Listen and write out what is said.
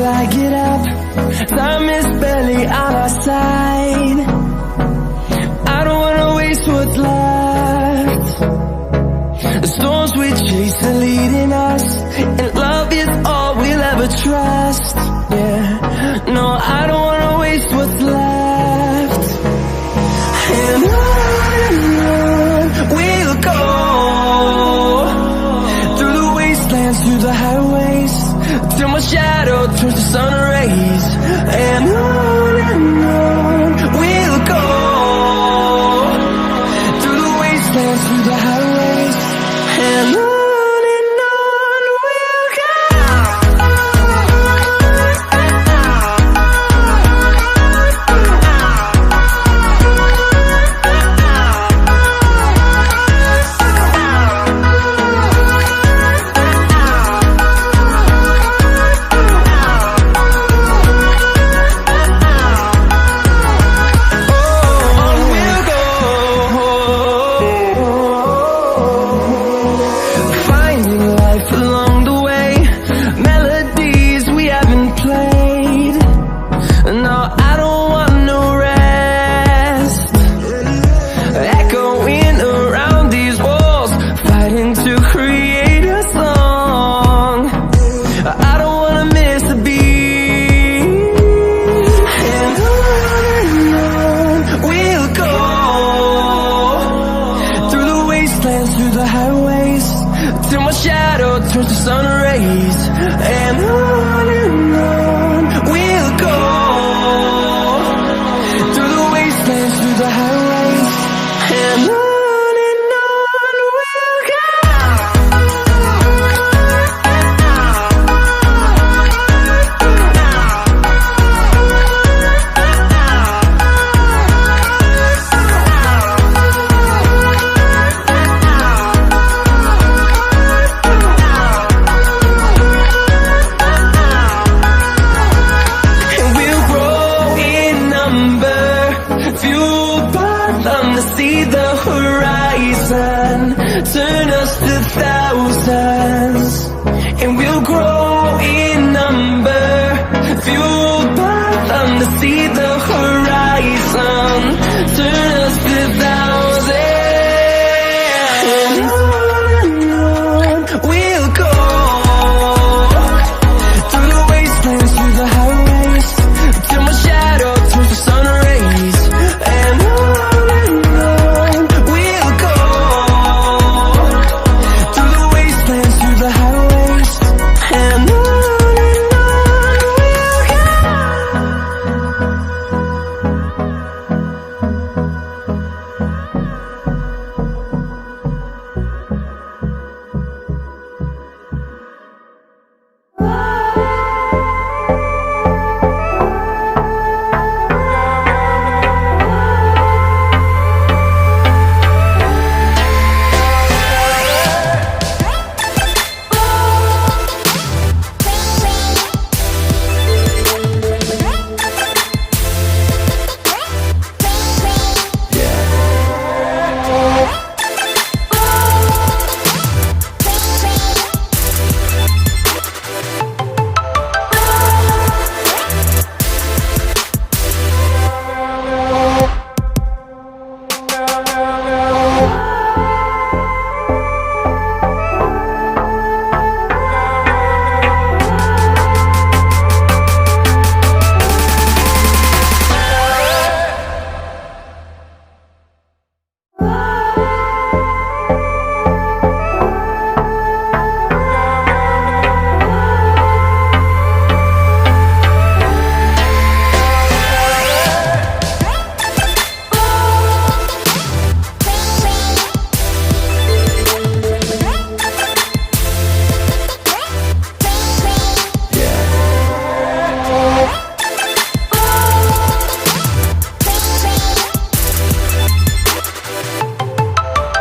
till I get up. Time is barely on our side. I don't wanna waste what's left. The storms we chase are leading us, and love is all we'll ever trust. Yeah, no, I don't wanna waste what's left. And on we'll go, through the wastelands, through the highways, till my shadow turns to sun rays. And on we'll go, through the wastelands, through the highways, and on we'll go. No, I don't want no rest. Echoing around these walls, fighting to create a song. I don't wanna miss a beat. And on we'll go, through the wastelands, through the highways, till my shadow turns to sun rays. And on we'll go, through the wastelands, through the highways, and on we'll go. Fueled by them to see the horizon, turn us to thousands, and we'll grow in number. Fueled by